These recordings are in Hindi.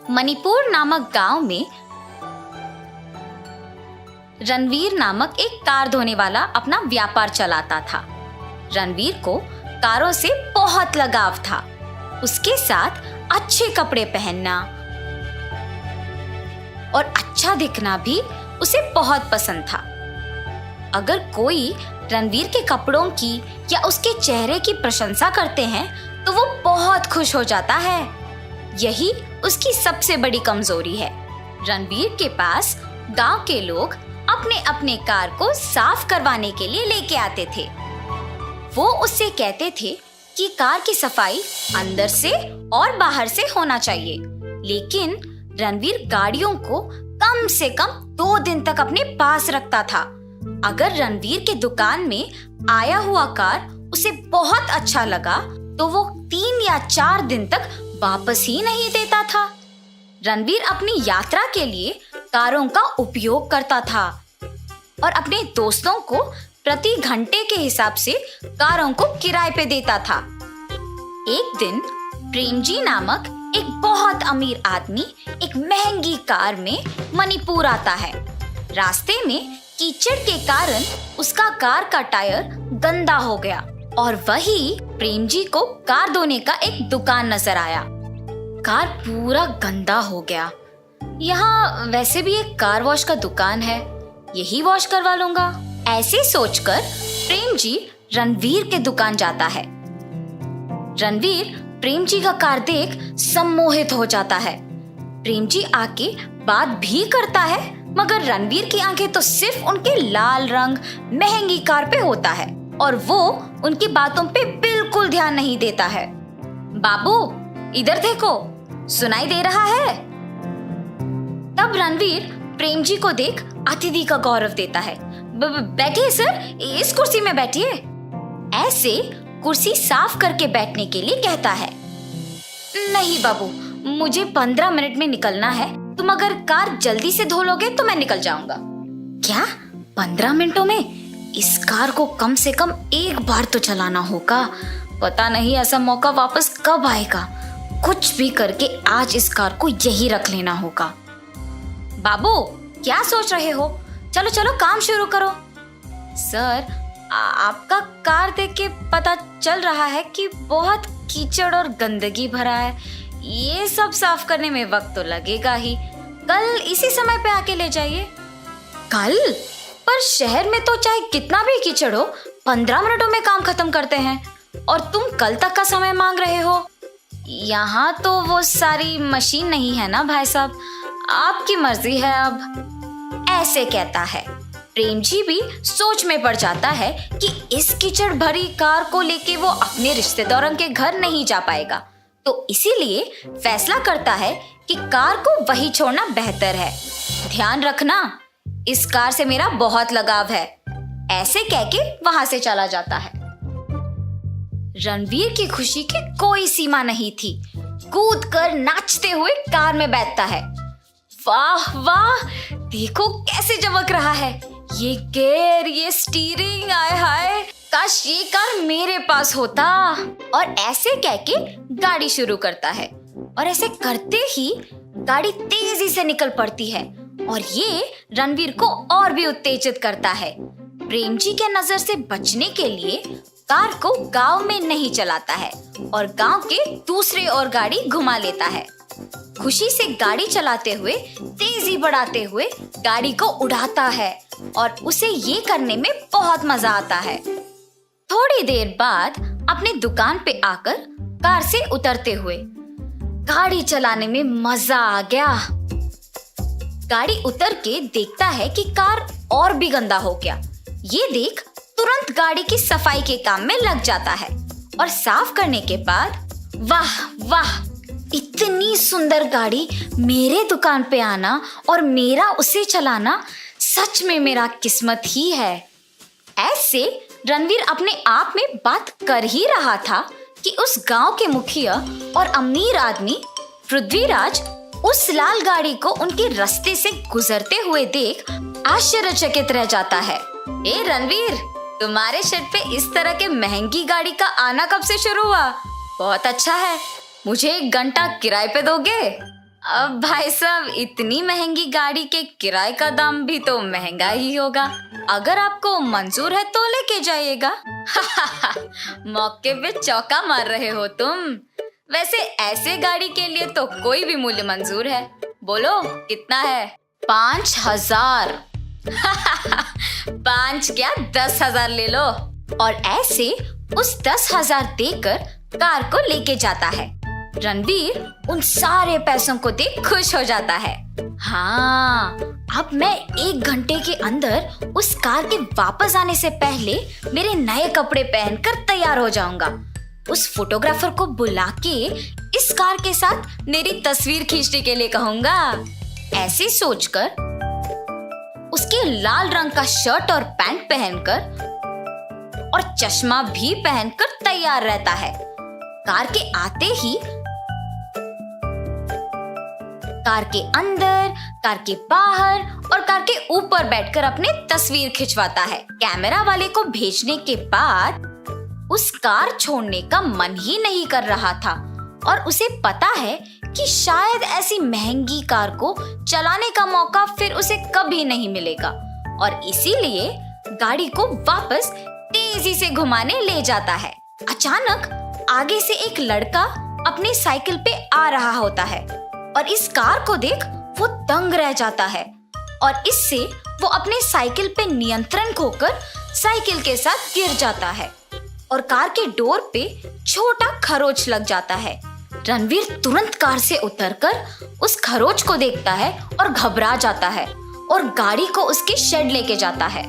मणिपुर नामक गांव में रणवीर नामक एक कार धोने वाला अपना व्यापार चलाता था। रणवीर को कारों से बहुत लगाव था। उसके साथ अच्छे कपड़े पहनना और अच्छा दिखना भी उसे बहुत पसंद था। अगर कोई रणवीर के कपड़ों की या उसके चेहरे की प्रशंसा करते हैं तो वो बहुत खुश हो जाता है। यही उसकी सबसे बड़ी कमजोरी है। रणवीर के पास गांव के लोग अपने अपने कार को साफ करवाने के लिए लेके आते थे। वो उससे कहते थे कि कार की सफाई अंदर से और बाहर से होना चाहिए, लेकिन रणवीर गाड़ियों को कम से कम 2 दिन तक अपने पास रखता था। अगर रणवीर के दुकान में आया हुआ कार उसे बहुत अच्छा लगा तो वो 3 या 4 दिन तक वापस ही नहीं देता था। रणवीर अपनी यात्रा के लिए कारों का उपयोग करता था और अपने दोस्तों को प्रति घंटे के हिसाब से कारों को किराए पे देता था। एक दिन प्रेमजी नामक एक बहुत अमीर आदमी एक महंगी कार में मणिपुर आता है। रास्ते में कीचड़ के कारण उसका कार का टायर गंदा हो गया और वही प्रेमजी को कार धोने का एक दुकान नजर आया। कार पूरा गंदा हो गया। यहाँ वैसे भी एक कार वॉश का दुकान है, यही वॉश करवा लूंगा। ऐसे सोचकर प्रेमजी रणवीर के दुकान जाता है। रणवीर प्रेमजी का कार देख सम्मोहित हो जाता है। प्रेमजी आके बात भी करता है, मगर रणवीर की आंखें तो सिर्फ उनके लाल रंग महंगी कार पे होता है और वो उनकी बातों पे बिल्कुल ध्यान नहीं देता है। बाबू इधर देखो, सुनाई दे रहा है? तब रणवीर प्रेमजी को देख अतिथि का गौरव देता है। बैठिए सर, इस कुर्सी में बैठिए। ऐसे कुर्सी साफ करके बैठने के लिए कहता है। नहीं बाबू, मुझे 15 मिनट में निकलना है। तुम अगर कार जल्दी से धो लोगे तो मैं निकल जाऊंगा। क्या 15 मिनटों में? इस कार को कम से कम एक बार तो चलाना होगा। पता नहीं ऐसा मौका वापस कब आएगा। कुछ भी करके आज इस कार को यही रख लेना होगा। बाबू क्या सोच रहे हो? चलो चलो काम शुरू करो। सर आपका कार देख के पता चल रहा है कि बहुत कीचड़ और गंदगी भरा है। ये सब साफ करने में वक्त तो लगेगा ही। कल इसी समय पे आके ले जाइए। कल? पर शहर में तो चाहे कितना भी कीचड़ हो 15 मिनटों में काम खत्म करते हैं और तुम कल तक का समय मांग रहे हो। यहाँ तो वो सारी मशीन नहीं है ना भाई साहब, आपकी मर्जी है अब। ऐसे कहता है। प्रेमजी भी सोच में पड़ जाता है कि इस कीचड़ भरी कार को लेके वो अपने रिश्तेदारों के घर नहीं जा पाएगा, तो इसीलिए फैसला करता है कि कार को वही छोड़ना बेहतर है। ध्यान रखना, इस कार से मेरा बहुत लगाव है। ऐसे कह के वहां से चला जाता है। रणवीर की खुशी की कोई सीमा नहीं थी। कूद कर नाचते हुए कार में बैठता है। वाह वाह, देखो कैसे चमक रहा है। ये गियर, ये स्टीयरिंग, आए हाय, काश ये कार मेरे पास होता। और ऐसे कह के गाड़ी शुरू करता है और ऐसे करते ही गाड़ी तेजी से निकल पड़ती है और ये रणवीर को और भी उत्तेजित करता है। प्रेमजी के नजर से बचने के लिए कार को गांव में नहीं चलाता है और गांव के दूसरे ओर गाड़ी घुमा लेता है। खुशी से गाड़ी चलाते हुए तेजी बढ़ाते हुए गाड़ी को उड़ाता है और उसे ये करने में बहुत मजा आता है। थोड़ी देर बाद अपने दुकान पे आकर कार से उतरते हुए गाड़ी चलाने में मजा आ गया। गाड़ी उतर के देखता है कि कार और भी गंदा हो गया। ये देख तुरंत गाड़ी की सफाई के काम में लग जाता है और साफ करने के बाद वाह वाह, इतनी सुंदर गाड़ी मेरे दुकान पे आना और मेरा उसे चलाना सच में मेरा किस्मत ही है। ऐसे रणवीर अपने आप में बात कर ही रहा था कि उस गांव के मुखिया और अमीर आदमी पृथ्वीराज उस लाल गाड़ी को उनके रास्ते से गुजरते हुए देख आश्चर्यचकित रह जाता है। ए रणवीर, तुम्हारे शेड पे इस तरह के महंगी गाड़ी का आना कब से शुरू हुआ? बहुत अच्छा है। मुझे 1 घंटा किराए पे दोगे? अब भाई साहब, इतनी महंगी गाड़ी के किराए का दाम भी तो महंगा ही होगा। अगर आपको मंजूर है तो लेके जाइएगा। मौके पे चौका मार रहे हो तुम। वैसे ऐसे गाड़ी के लिए तो कोई भी मूल्य मंजूर है। बोलो कितना है? 5,000। 5 क्या 10,000 ले लो। और ऐसे उस 10,000 देकर कार को लेके जाता है। रणवीर उन सारे पैसों को देख खुश हो जाता है। हाँ, अब मैं 1 घंटे के अंदर उस कार के वापस आने से पहले मेरे नए कपड़े पहनकर तैयार हो जाऊंगा। उस फोटोग्राफर को बुला के इस कार के साथ मेरी तस्वीर खींचने के लिए कहूंगा। ऐसे सोचकर उसके लाल रंग का शर्ट और पैंट पहनकर और चश्मा भी पहनकर तैयार रहता है। कार के आते ही कार के अंदर, कार के बाहर और कार के ऊपर बैठकर अपनी तस्वीर खिंचवाता है। कैमरा वाले को भेजने के बाद उस कार छोड़ने का मन ही नहीं कर रहा था और उसे पता है कि शायद ऐसी महंगी कार को चलाने का मौका फिर उसे कभी नहीं मिलेगा और इसीलिए गाड़ी को वापस तेजी से घुमाने ले जाता है। अचानक आगे से एक लड़का अपनी साइकिल पे आ रहा होता है और इस कार को देख वो दंग रह जाता है और इससे वो अपने साइकिल पे नियंत्रण खोकर साइकिल के साथ गिर जाता है और कार के डोर पे छोटा खरोच लग जाता है। रणवीर तुरंत कार से उतरकर उस खरोच को देखता है और घबरा जाता है और गाड़ी को उसके शेड लेके जाता है।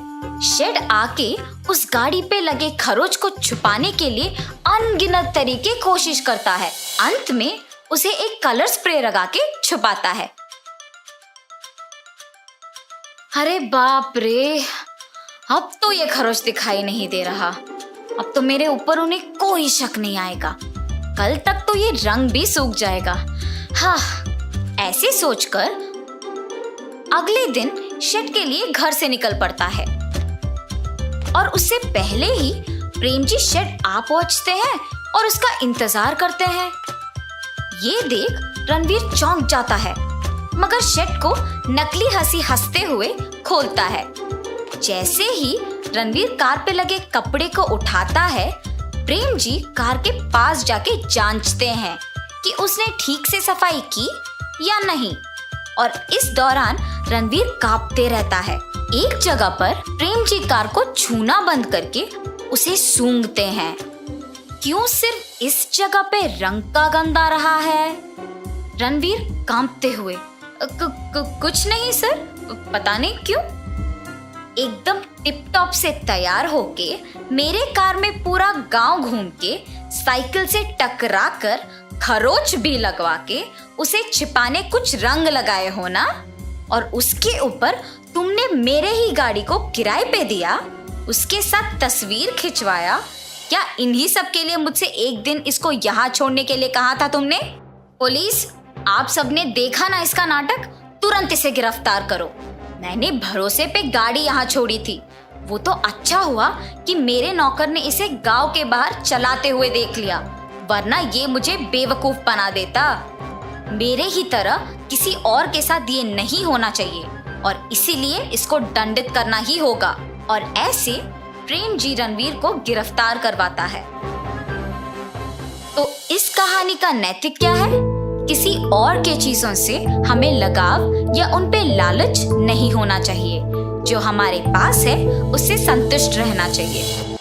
शेड आके उस गाड़ी पे लगे खरोच को छुपाने के लिए अनगिनत तरीके कोशिश करता है। अंत में उसे एक कलर स्प्रे लगा के छुपाता है। अरे बाप रे, अब तो ये खरोच दिखाई नहीं दे रहा। अब तो मेरे ऊपर उन्हें कोई शक नहीं आएगा। कल तक तो ये रंग भी सूख जाएगा। हाँ, ऐसे सोचकर अगले दिन शेड के लिए घर से निकल पड़ता है और उससे पहले ही प्रेम जी शेड आ पहुंचते हैं और उसका इंतजार करते हैं। ये देख रणवीर चौंक जाता है मगर शेड को नकली हंसी हंसते हुए खोलता है। जैसे ही रणवीर कार पे लगे कपड़े को उठाता है, प्रेम जी कार के पास जाके जांचते हैं कि उसने ठीक से सफाई की या नहीं और इस दौरान रणवीर कांपते रहता है। एक जगह पर प्रेम जी कार को छूना बंद करके उसे सूंघते हैं। क्यों सिर्फ इस जगह पे रंग का गंध आ रहा है? रणवीर कांपते हुए कुछ नहीं सर, पता नहीं क्यों। एकदम टिप टॉप से तैयार होके मेरे कार में पूरा गांव घूम के साइकिल से टकरा कर खरोच भी लगवा के उसे छिपाने कुछ रंग लगाए हो ना, और उसके ऊपर तुमने मेरे ही गाड़ी को किराए पे दिया, उसके साथ तस्वीर खिंचवाया। क्या इन्हीं सब के लिए मुझसे एक दिन इसको यहाँ छोड़ने के लिए कहा था तुमने? पुलिस, आप सबने देखा ना इसका नाटक, तुरंत इसे गिरफ्तार करो। मैंने भरोसे पे गाड़ी यहाँ छोड़ी थी। वो तो अच्छा हुआ कि मेरे नौकर ने इसे गांव के बाहर चलाते हुए देख लिया, वरना ये मुझे बेवकूफ बना देता। मेरे ही तरह किसी और के साथ ये नहीं होना चाहिए और इसीलिए इसको दंडित करना ही होगा। और ऐसे प्रेम जी रणवीर को गिरफ्तार करवाता है। तो इस कहानी का नैतिक क्या है? किसी और के चीजों से हमें लगाव या उन पे लालच नहीं होना चाहिए। जो हमारे पास है उससे संतुष्ट रहना चाहिए।